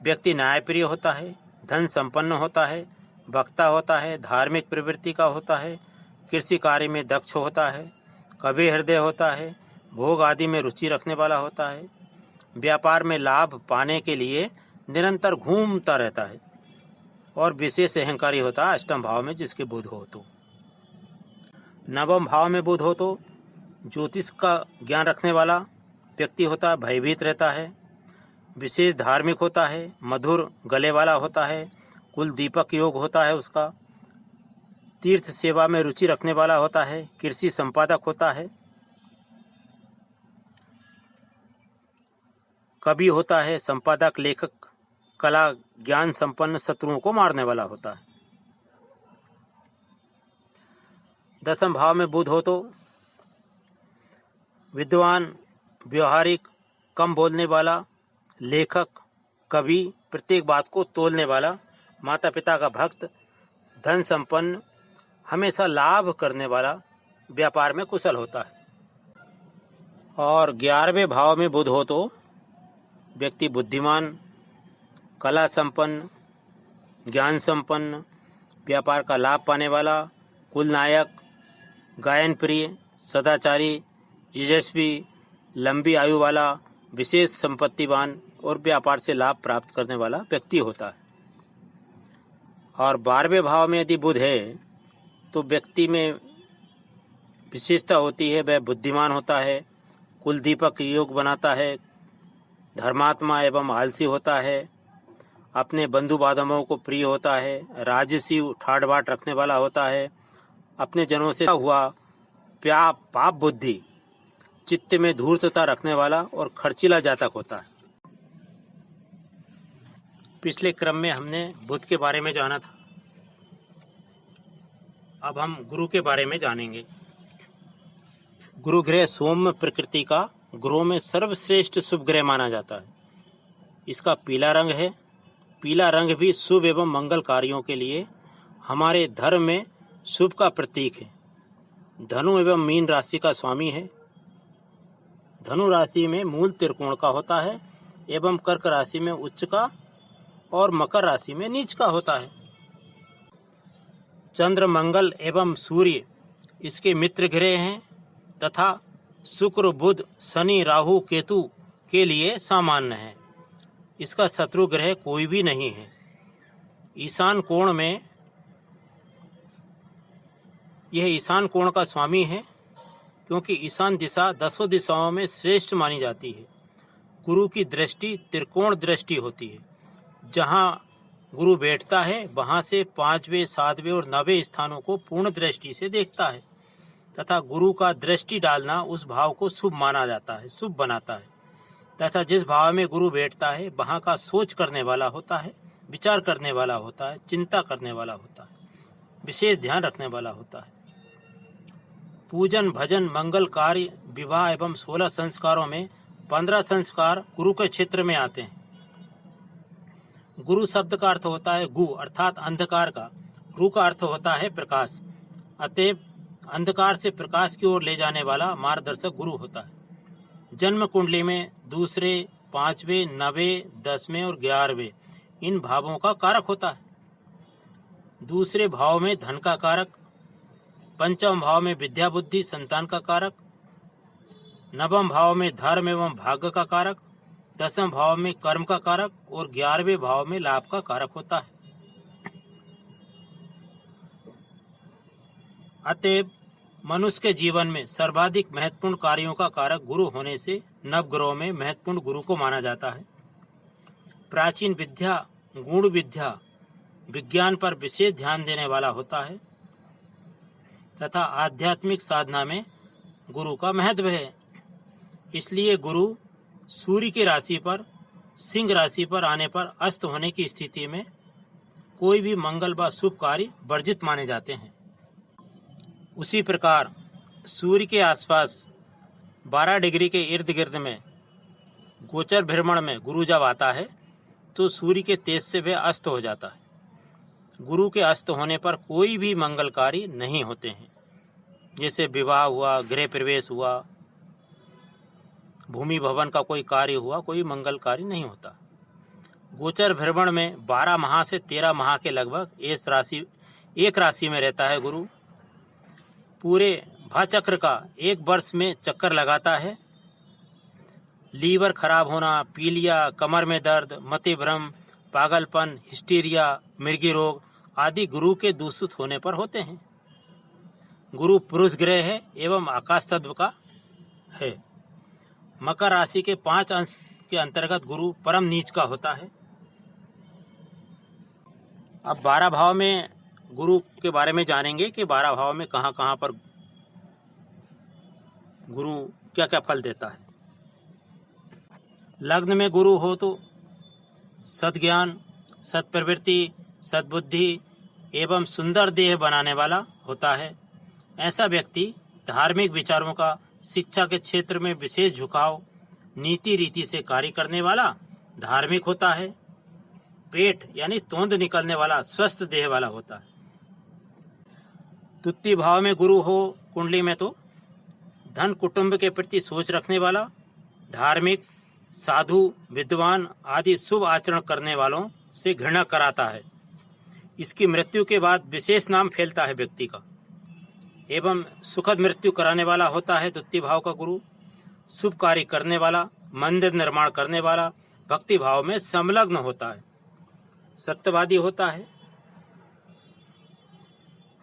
व्यक्ति न्यायप्रिय होता है, धन संपन्न होता है, वक्ता होता है, धार्मिक प्रवृत्ति का होता है, कृषि कार्य में दक्ष होता है, कवि हृदय होता है, भोग आदि में रुचि रखने वाला होता है, व्यापार में लाभ पाने के लिए निरंतर घूमता रहता है और विशेष अहंकारी होता है। अष्टम भाव में जिसके बुध हो तो। नवम भाव में बुध हो तो ज्योतिष का ज्ञान रखने वाला व्यक्ति होता है, भयभीत रहता है, विशेष धार्मिक होता है, मधुर गले वाला होता है, कुल दीपक योग होता है उसका, तीर्थ सेवा में रुचि रखने वाला होता है, कृषि संपादक होता है, कवि होता है, संपादक, लेखक, कला ज्ञान संपन्न, शत्रुओं को मारने वाला होता है। दसम भाव में बुध हो तो विद्वान, व्यवहारिक, कम बोलने वाला, लेखक, कवि, प्रत्येक बात को तोलने वाला, माता पिता का भक्त, धन संपन्न, हमेशा लाभ करने वाला, व्यापार में कुशल होता है। और 11वें भाव में बुध हो तो व्यक्ति बुद्धिमान, कला संपन्न, ज्ञान संपन्न, व्यापार का लाभ पाने वाला, कुल नायक, गायन प्रिय, सदाचारी, यशस्वी, लंबी आयु वाला, विशेष संपत्तिवान और व्यापार से लाभ प्राप्त करने वाला व्यक्ति होता है। और 12वें भाव में यदि बुध है तो व्यक्ति में विशेषता होती है, वह बुद्धिमान होता है, कुल दीपक योग बनाता है, धर्मात्मा एवं आलसी होता है, अपने बंधु बांधवों को प्रिय होता है, राजसी ठाट बाट रखने वाला होता है, अपने जनों से हुआ पाप बुद्धि, चित्त में धूर्तता रखने वाला और खर्चीला जातक होता है। पिछले क्रम में हमने बुध के बारे में जाना था, अब हम गुरु के बारे में जानेंगे। गुरु ग्रह सौम्य प्रकृति का ग्रहों में सर्वश्रेष्ठ शुभ ग्रह माना जाता है। इसका पीला रंग है। पीला रंग भी शुभ एवं मंगल कार्यों के लिए हमारे धर्म में शुभ का प्रतीक है। धनु एवं मीन राशि का स्वामी है। धनु राशि में मूल त्रिकोण का होता है एवं कर्क राशि में उच्च का और मकर राशि में नीच का होता है। चंद्र, मंगल एवं सूर्य इसके मित्र ग्रह हैं तथा शुक्र, बुध, शनि, राहु, केतु के लिए सामान्य है। इसका शत्रु ग्रह कोई भी नहीं है। ईशान कोण में यह ईशान कोण का स्वामी है क्योंकि ईशान दिशा 10 दिशाओं में श्रेष्ठ मानी जाती है। गुरु की दृष्टि त्रिकोण दृष्टि होती है। जहाँ गुरु बैठता है वहां से 5वें, 7वें और 9वें स्थानों को पूर्ण दृष्टि से देखता है तथा गुरु का दृष्टि डालना उस भाव को शुभ माना जाता है, शुभ बनाता है तथा जिस भाव में गुरु बैठता है वहां का सोच करने वाला होता है, विचार करने वाला होता है, चिंता करने वाला होता है, विशेष ध्यान रखने वाला होता है। पूजन, भजन, मंगल कार्य, विवाह एवं 16 संस्कारों में 15 संस्कार गुरु के क्षेत्र में आते हैं। गुरु शब्द का अर्थ होता है गु अर्थात अंधकार का। रू का अर्थ होता है प्रकाश। अतएव अंधकार से प्रकाश की ओर ले जाने वाला मार्गदर्शक गुरु होता है। जन्म कुंडली में 2, 5वें, 9वें, 10वें और 11वें इन भावों का कारक होता है। दूसरे भाव में धन का कारक, पंचम भाव में विद्या बुद्धि संतान का कारक, नवम भाव में धर्म एवं भाग्य का कारक, 10वें भाव में कर्म का कारक और 11वें भाव में लाभ का कारक होता है। अतएव मनुष्य के जीवन में सर्वाधिक महत्वपूर्ण कार्यों का कारक गुरु होने से नवग्रहों में महत्वपूर्ण गुरु को माना जाता है। प्राचीन विद्या, गूढ़ विद्या, विज्ञान पर विशेष ध्यान देने वाला होता है तथा आध्यात्मिक साधना में गुरु का महत्व है। इसलिए गुरु सूर्य की राशि पर, सिंह राशि पर आने पर अस्त होने की स्थिति में कोई भी मंगल व शुभ कार्य वर्जित माने जाते हैं। उसी प्रकार सूर्य के आसपास 12 डिग्री के इर्द गिर्द में गोचर भ्रमण में गुरु जब आता है तो सूर्य के तेज से वह अस्त हो जाता है। गुरु के अस्त होने पर कोई भी मंगल कार्य नहीं होते हैं। जैसे विवाह हुआ, गृह प्रवेश हुआ, भूमि भवन का कोई कार्य हुआ, कोई मंगल कार्य नहीं होता। गोचर भ्रमण में 12 माह से 13 माह के लगभग एक राशि में रहता है गुरु। पूरे भाचक्र का 1 वर्ष में चक्कर लगाता है। लीवर खराब होना, पीलिया, कमर में दर्द, मति भ्रम, पागलपन, हिस्टीरिया, मृगी रोग आदि गुरु के दूषित होने पर होते हैं। गुरु पुरुष ग्रह है एवं आकाश तत्व का है। मकर राशि के 5 अंश के अंतर्गत गुरु परम नीच का होता है। अब 12 भाव में गुरु के बारे में जानेंगे कि 12 भाव में कहाँ कहाँ पर गुरु क्या क्या फल देता है। लग्न में गुरु हो तो सद्ज्ञान, सत्प्रवृत्ति, सद्बुद्धि एवं सुंदर देह बनाने वाला होता है। ऐसा व्यक्ति धार्मिक विचारों का, शिक्षा के क्षेत्र में विशेष झुकाव, नीति रीति से कार्य करने वाला धार्मिक होता है। पेट यानी तोंद निकलने वाला स्वस्थ देह वाला होता है। तृतीय भाव में गुरु हो कुंडली में तो धन, कुटुंब के प्रति सोच रखने वाला, धार्मिक, साधु, विद्वान आदि शुभ आचरण करने वालों से घृणा कराता है। इसकी मृत्यु के बाद विशेष नाम फैलता है व्यक्ति का एवं सुखद मृत्यु कराने वाला होता है। तृतीय भाव का गुरु शुभ कार्य करने वाला, मंदिर निर्माण करने वाला, भक्ति भाव में संलग्न होता है, सत्यवादी होता है।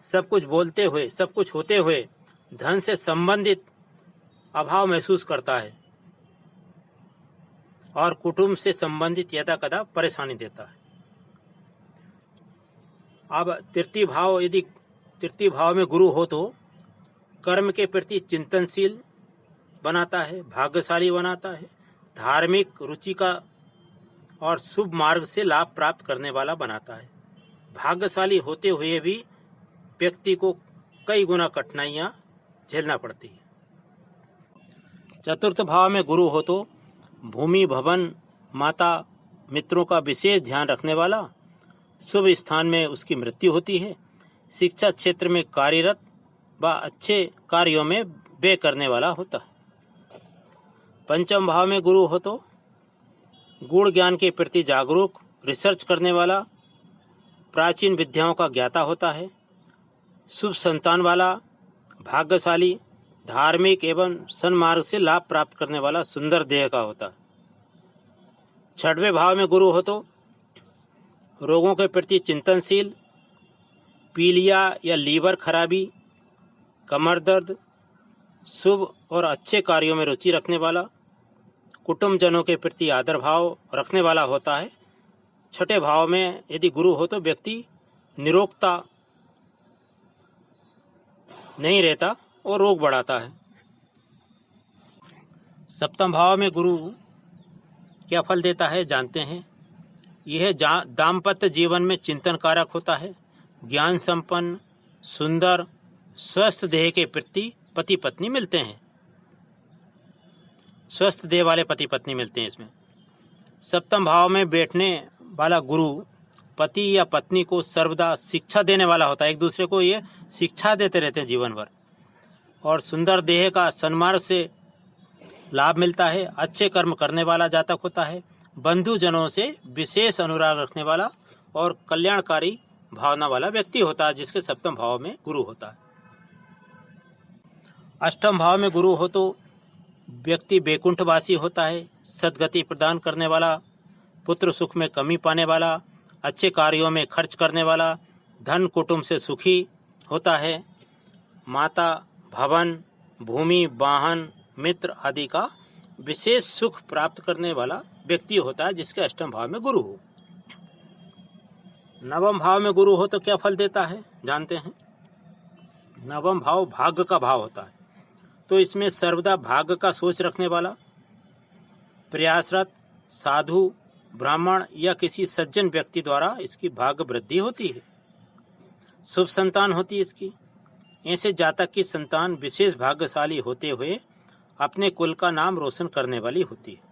सब कुछ बोलते हुए, सब कुछ होते हुए धन से संबंधित अभाव महसूस करता है और कुटुंब से संबंधित यदा कदा परेशानी देता है। अब तृतीय भाव, यदि तृतीय भाव में गुरु हो तो कर्म के प्रति चिंतनशील बनाता है, भाग्यशाली बनाता है, धार्मिक रुचि का और शुभ मार्ग से लाभ प्राप्त करने वाला बनाता है। भाग्यशाली होते हुए भी व्यक्ति को कई गुना कठिनाइयां झेलना पड़ती है। चतुर्थ भाव में गुरु हो तो भूमि, भवन, माता, मित्रों का विशेष ध्यान रखने वाला, शुभ स्थान में उसकी मृत्यु होती है। शिक्षा क्षेत्र में कार्यरत व अच्छे कार्यों में व्यय करने वाला होता है। पंचम भाव में गुरु हो तो गुण ज्ञान के प्रति जागरूक, रिसर्च करने वाला, प्राचीन विद्याओं का ज्ञाता होता है, शुभ संतान वाला, भाग्यशाली, धार्मिक एवं सन्मार्ग से लाभ प्राप्त करने वाला सुंदर देह का होता है। छठवें भाव में गुरु हो तो रोगों के प्रति चिंतनशील, पीलिया या लीवर खराबी, कमर दर्द, शुभ और अच्छे कार्यों में रुचि रखने वाला, कुटुंबजनों के प्रति आदर भाव रखने वाला होता है। छठे भाव में यदि गुरु हो तो व्यक्ति निरोगता नहीं रहता और रोग बढ़ाता है। सप्तम भाव में गुरु क्या फल देता है जानते हैं। यह दाम्पत्य जीवन में चिंतन कारक होता है। ज्ञान संपन्न, सुंदर, स्वस्थ देह के प्रति पति पत्नी मिलते हैं। स्वस्थ देह वाले पति पत्नी मिलते हैं इसमें। सप्तम भाव में बैठने वाला गुरु पति या पत्नी को सर्वदा शिक्षा देने वाला होता है। एक दूसरे को ये शिक्षा देते रहते हैं जीवन भर। और सुंदर देह का सन्मार्ग से लाभ मिलता है। अच्छे कर्म करने वाला जातक होता है। बंधुजनों से विशेष अनुराग रखने वाला और कल्याणकारी भावना वाला व्यक्ति होता है, जिसके सप्तम भाव में गुरु होता है। अष्टम भाव में गुरु हो तो व्यक्ति बैकुंठवासी होता है, सद्गति प्रदान करने वाला, पुत्र सुख में कमी पाने वाला, अच्छे कार्यों में खर्च करने वाला, धन कुटुंब से सुखी होता है, माता, भवन, भूमि, वाहन, मित्र आदि का विशेष सुख प्राप्त करने वाला व्यक्ति होता है, जिसके अष्टम भाव में गुरु हो। नवम भाव में गुरु हो तो क्या फल देता है जानते हैं। नवम भाव भाग्य का भाव होता है, तो इसमें सर्वदा भाग्य का सोच रखने वाला, प्रयासरत, साधु, ब्राह्मण या किसी सज्जन व्यक्ति द्वारा इसकी भाग्य वृद्धि होती है। शुभ संतान होती है इसकी। ऐसे जातक की संतान विशेष भाग्यशाली होते हुए अपने कुल का नाम रोशन करने वाली होती है।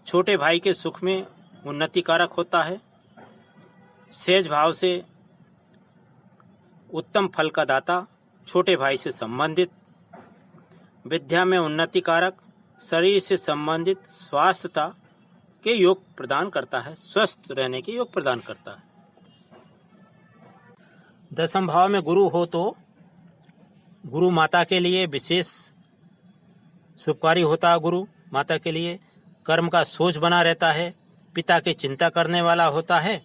छोटे भाई के सुख में उन्नति कारक होता है। सहज भाव से उत्तम फल का दाता, छोटे भाई से संबंधित, विद्या में उन्नति कारक, शरीर से संबंधित स्वास्थ्यता के योग प्रदान करता है, स्वस्थ रहने के योग प्रदान करता है। दसम भाव में गुरु हो तो गुरु माता के लिए विशेष शुभकारी होता है। गुरु माता के लिए कर्म का सोच बना रहता है, पिता की चिंता करने वाला होता है,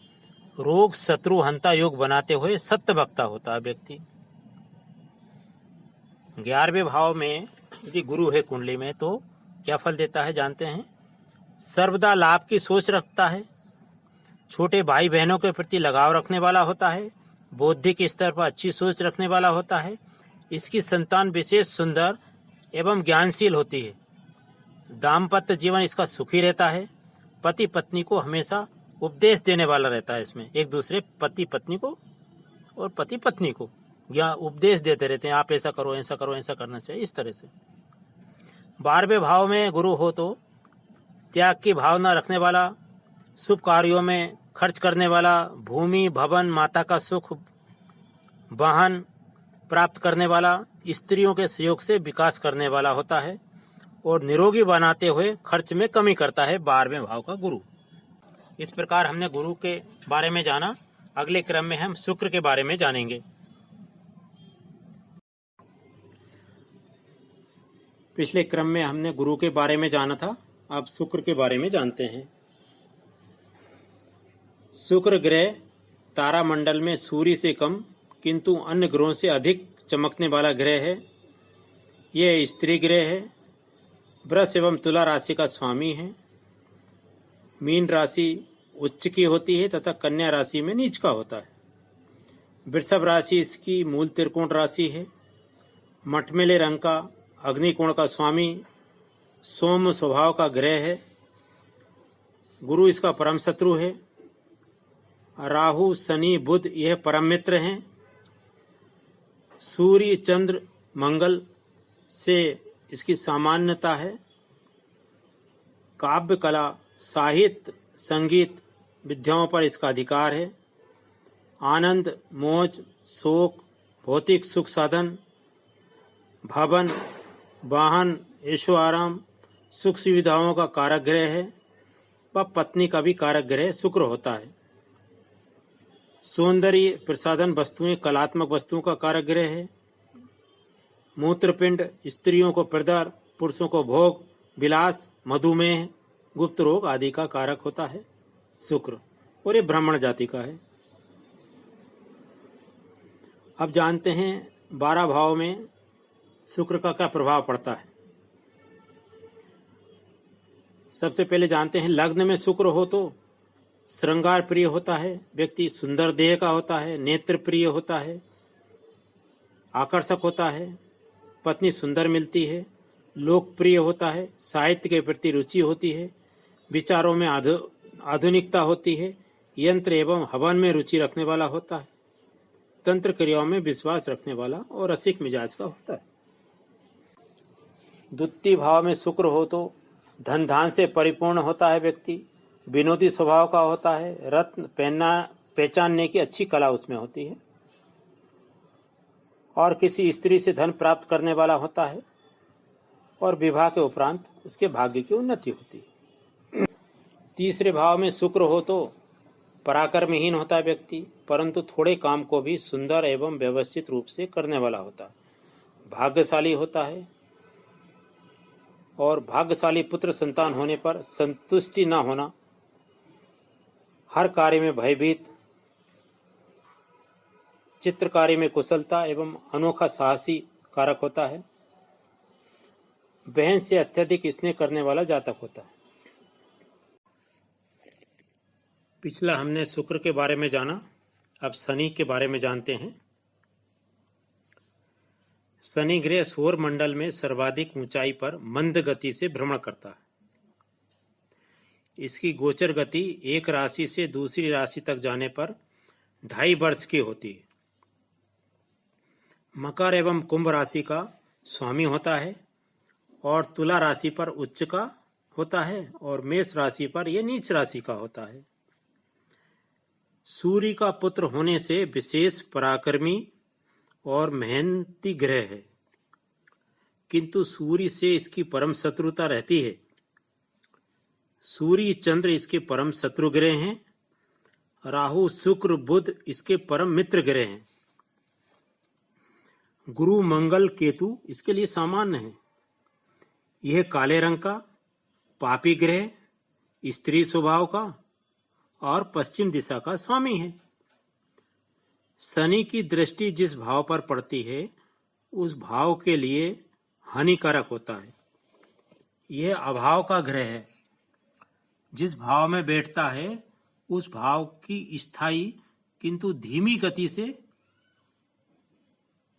रोग शत्रु हंता योग बनाते हुए सत्य वक्ता होता है व्यक्ति। 11वें भाव में यदि गुरु है कुंडली में तो क्या फल देता है जानते हैं। सर्वदा लाभ की सोच रखता है, छोटे भाई बहनों के प्रति लगाव रखने वाला होता है, बौद्धिक स्तर पर अच्छी सोच रखने वाला होता है। इसकी संतान विशेष सुंदर एवं ज्ञानशील होती है। दाम्पत्य जीवन इसका सुखी रहता है। पति पत्नी को हमेशा उपदेश देने वाला रहता है। इसमें एक दूसरे पति पत्नी को और पति पत्नी को ज्ञान उपदेश देते रहते हैं, आप ऐसा करो, ऐसा करो, ऐसा करना चाहिए, इस तरह से। 12वें भाव में गुरु हो तो त्याग की भावना रखने वाला, शुभ कार्यों में खर्च करने वाला, भूमि, भवन, माता का सुख, वाहन प्राप्त करने वाला, स्त्रियों के सहयोग से विकास करने वाला होता है और निरोगी बनाते हुए खर्च में कमी करता है 12वें भाव का गुरु। इस प्रकार हमने गुरु के बारे में जाना। अगले क्रम में हम शुक्र के बारे में जानेंगे। पिछले क्रम में हमने गुरु के बारे में जाना था, अब शुक्र के बारे में जानते हैं। शुक्र ग्रह तारामंडल में सूर्य से कम किंतु अन्य ग्रहों से अधिक चमकने वाला ग्रह है। यह स्त्री ग्रह है। वृष एवं तुला राशि का स्वामी है। मीन राशि उच्च की होती है तथा कन्या राशि में नीच का होता है। वृषभ राशि इसकी मूल त्रिकोण राशि है। मटमेले रंग का अग्निकोण का स्वामी सोम स्वभाव का ग्रह है। गुरु इसका परम शत्रु है। राहु, शनि, बुध यह परम मित्र हैं। सूर्य, चंद्र, मंगल से इसकी सामान्यता है। काव्य कला, साहित्य, संगीत विद्याओं पर इसका अधिकार है। आनंद, मौज, शोक, भौतिक सुख साधन, भवन, वाहन, ऐशो आराम, सुख सुविधाओं का कारक ग्रह है व पत्नी का भी कारक ग्रह शुक्र होता है। सौंदर्य प्रसाधन वस्तुएं कलात्मक वस्तुओं का कारक ग्रह है। मूत्रपिंड स्त्रियों को प्रदर, पुरुषों को भोग विलास, मधुमेह, गुप्त रोग आदि का कारक होता है शुक्र, और ये ब्राह्मण जाति का है। अब जानते हैं 12 भाव में शुक्र का क्या प्रभाव पड़ता है। सबसे पहले जानते हैं लग्न में शुक्र हो तो श्रृंगार प्रिय होता है, व्यक्ति सुंदर देह का होता है, नेत्र प्रिय होता है, आकर्षक होता है, पत्नी सुंदर मिलती है, लोकप्रिय होता है, साहित्य के प्रति रुचि होती है, विचारों में आधुनिकता होती है, यंत्र एवं हवन में रुचि रखने वाला होता है, तंत्र क्रियाओं में विश्वास रखने वाला और रसिक मिजाज का होता है। द्वितीय भाव में शुक्र हो तो धन धान से परिपूर्ण होता है, व्यक्ति विनोदी स्वभाव का होता है, रत्न पहचानने की अच्छी कला उसमें होती है, और किसी स्त्री से धन प्राप्त करने वाला होता है, और विवाह के उपरांत उसके भाग्य की उन्नति होती है। तीसरे भाव में शुक्र हो तो पराक्रमहीन होता है व्यक्ति, परंतु थोड़े काम को भी सुंदर एवं व्यवस्थित रूप से करने वाला होता है, भाग्यशाली होता है, और भाग्यशाली पुत्र संतान होने पर संतुष्टि न होना, हर कार्य में भयभीत, चित्रकारी में कुशलता एवं अनोखा साहसी कारक होता है, बहन से अत्यधिक स्नेह करने वाला जातक होता है। पिछला हमने शुक्र के बारे में जाना, अब शनि के बारे में जानते हैं। शनि ग्रह सौर मंडल में सर्वाधिक ऊंचाई पर मंद गति से भ्रमण करता है। इसकी गोचर गति एक राशि से दूसरी राशि तक जाने पर 2.5 वर्ष की होती है। मकर एवं कुंभ राशि का स्वामी होता है, और तुला राशि पर उच्च का होता है, और मेष राशि पर यह नीच राशि का होता है। सूर्य का पुत्र होने से विशेष पराक्रमी और मेहनती ग्रह है, किंतु सूर्य से इसकी परम शत्रुता रहती है। सूर्य चंद्र इसके परम शत्रु ग्रह हैं, राहु शुक्र बुध इसके परम मित्र ग्रह हैं, गुरु मंगल केतु इसके लिए सामान्य है। यह काले रंग का पापी ग्रह, स्त्री स्वभाव का और पश्चिम दिशा का स्वामी है। शनि की दृष्टि जिस भाव पर पड़ती है उस भाव के लिए हानिकारक होता है। यह अभाव का ग्रह है, जिस भाव में बैठता है उस भाव की स्थायी किंतु धीमी गति से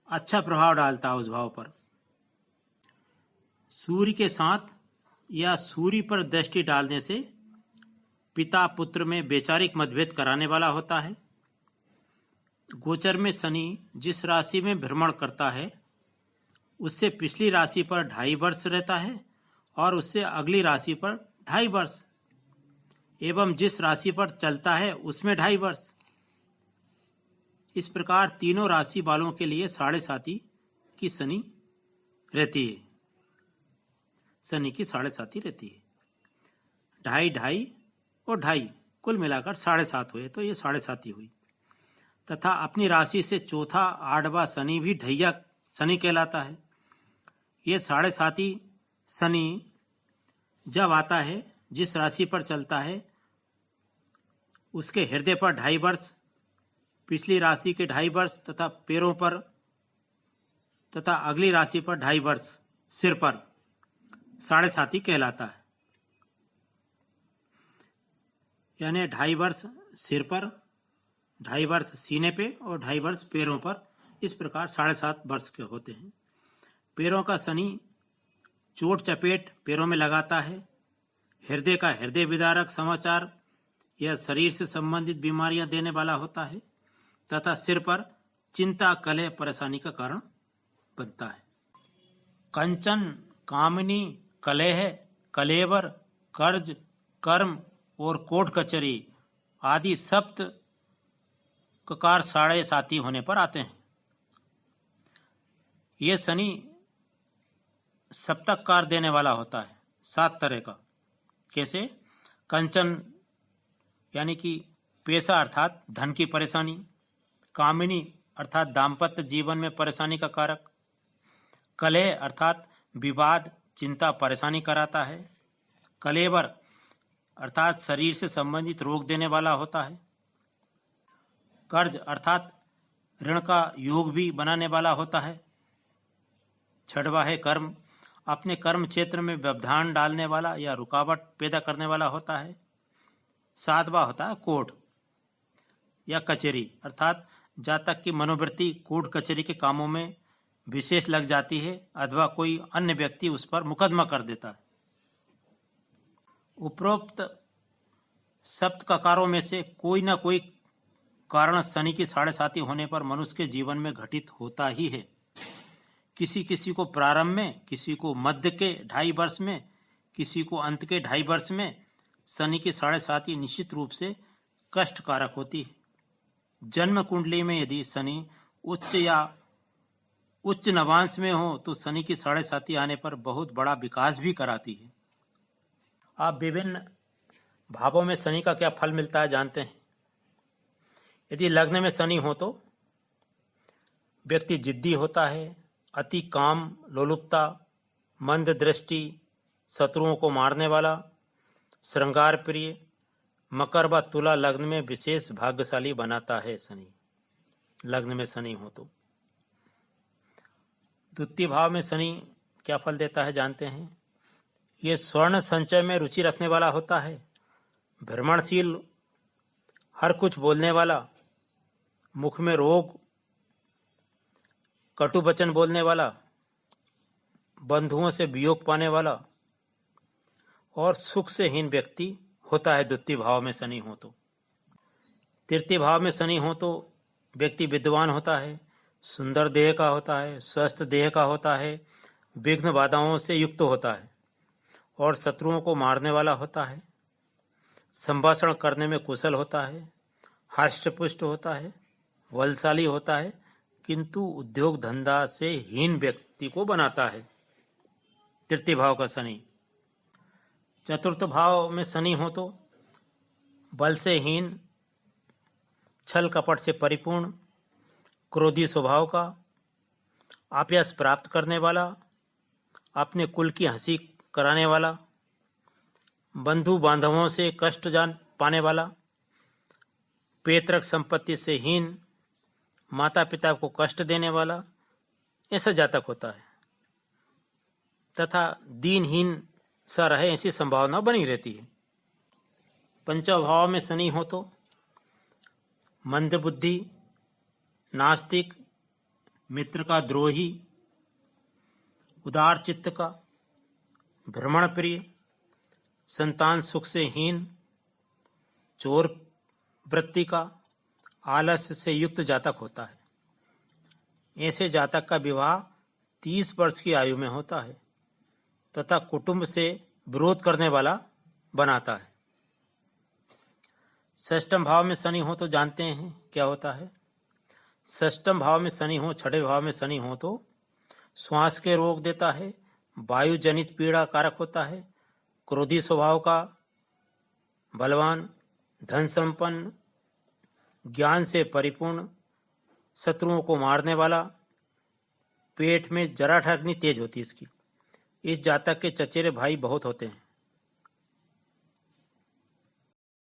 अच्छा प्रभाव डालता है उस भाव पर। सूर्य के साथ या सूर्य पर दृष्टि डालने से पिता पुत्र में वैचारिक मतभेद कराने वाला होता है। गोचर में शनि जिस राशि में भ्रमण करता है उससे पिछली राशि पर 2.5 वर्ष रहता है, और उससे अगली राशि पर 2.5 वर्ष, एवं जिस राशि पर चलता है उसमें 2.5 वर्ष। इस प्रकार तीनों राशि वालों के लिए 7.5 की शनि रहती है। शनि की 7.5 रहती है। 2.5 और 2.5 कुल मिलाकर 7.5 हुए, तो ये 7.5 हुई। तथा अपनी राशि से चौथा 8वां शनि भी ढैया शनि कहलाता है। ये 7.5 शनि जब आता है, जिस राशि पर चलता है उसके हृदय पर 2.5 वर्ष, पिछली राशि के 2.5 वर्ष, तथा पैरों पर तथा अगली राशि पर 2.5 वर्ष, सिर पर 7.5 कहलाता है। यानी 2.5 वर्ष सिर पर, 2.5 वर्ष सीने पे और 2.5 वर्ष पैरों पर, इस प्रकार 7.5 वर्ष के होते हैं। पैरों का शनि चोट चपेट पैरों में लगाता है। हृदय का हृदय विदारक समाचार या शरीर से संबंधित बीमारियां देने वाला होता है, तथा सिर पर चिंता कलह परेशानी का कारण बनता है। कंचन, कामिनी, कलह, कलेवर, कर्ज, कर्म और कोर्ट कचहरी आदि सप्त ककार 7.5 होने पर आते हैं। यह शनि सप्तककार देने वाला होता है। 7 तरह का। कैसे? कंचन यानी कि पैसा अर्थात धन की परेशानी, कामिनी अर्थात दाम्पत्य जीवन में परेशानी का कारक, कलह अर्थात विवाद, चिंता, परेशानी कराता है, कलेवर अर्थात शरीर से संबंधित रोग देने वाला होता है, कर्ज अर्थात ऋण का योग भी बनाने वाला होता है, छठवा है कर्म, अपने कर्म क्षेत्र में व्यवधान डालने वाला या रुकावट पैदा करने वाला होता है, सातवा होता है कोर्ट या कचहरी अर्थात जातक की मनोवृत्ति कोर्ट कचहरी के कामों में विशेष लग जाती है अथवा कोई अन्य व्यक्ति उस पर मुकदमा कर देता है। उपरोक्त सप्त ककारों में से कोई न कोई कारण शनि की 7.5 होने पर मनुष्य के जीवन में घटित होता ही है। किसी किसी को प्रारंभ में, किसी को मध्य के 2.5 वर्ष में, किसी को अंत के 2.5 वर्ष में शनि की 7.5 निश्चित रूप से कष्टकारक होती है। जन्म कुंडली में यदि शनि उच्च या उच्च नवांश में हो तो शनि की 7.5 आने पर बहुत बड़ा विकास भी कराती है। आप विभिन्न भावों में शनि का क्या फल मिलता है जानते हैं? यदि लग्न में शनि हो तो व्यक्ति जिद्दी होता है, अति काम, लोलुपता, मंद दृष्टि, शत्रुओं को मारने वाला, श्रृंगार प्रिय। मकर व तुला लग्न में विशेष भाग्यशाली बनाता है शनि, लग्न में शनि हो तो। द्वितीय भाव में शनि क्या फल देता है जानते हैं? ये स्वर्ण संचय में रुचि रखने वाला होता है, भ्रमणशील, हर कुछ बोलने वाला, मुख में रोग, कटु वचन बोलने वाला, बंधुओं से वियोग पाने वाला और सुख से हीन व्यक्ति होता है द्वितीय भाव में शनि हो तो। तृतीय भाव में शनि हो तो व्यक्ति विद्वान होता है, सुंदर देह का होता है, स्वस्थ देह का होता है, विघ्न बाधाओं से युक्त होता है और शत्रुओं को मारने वाला होता है, संभाषण करने में कुशल होता है, हष्टपुष्ट होता है, बलशाली होता है, किंतु उद्योग धंधा से हीन व्यक्ति को बनाता है तृतीय भाव का शनि। चतुर्थ भाव में शनि हो तो बल से हीन, छल कपट से परिपूर्ण, क्रोधी स्वभाव का, अपयश प्राप्त करने वाला, अपने कुल की हंसी कराने वाला, बंधु बांधवों से कष्ट जान पाने वाला, पैतृक संपत्ति से हीन, माता पिता को कष्ट देने वाला, ऐसा जातक होता है तथा दीनहीन सा रहे ऐसी संभावना बनी रहती है। पंचम भाव में शनि हो तो मंदबुद्धि, नास्तिक, मित्र का द्रोही, उदार चित्त का, भ्रमण प्रिय, संतान सुख से हीन, चोर वृत्ति का, आलस्य से युक्त जातक होता है। ऐसे जातक का विवाह 30 वर्ष की आयु में होता है तथा कुटुंब से विरोध करने वाला बनाता है। षष्ठम भाव में शनि हो तो जानते हैं क्या होता है? षष्ठम भाव में शनि हो, छठे भाव में शनि हो तो श्वास के रोग देता है, वायु जनित पीड़ा कारक होता है, क्रोधी स्वभाव का, बलवान, धन संपन्न, ज्ञान से परिपूर्ण, शत्रुओं को मारने वाला, पेट में जराठ अग्नि तेज होती है इसकी। इस जातक के चचेरे भाई बहुत होते हैं।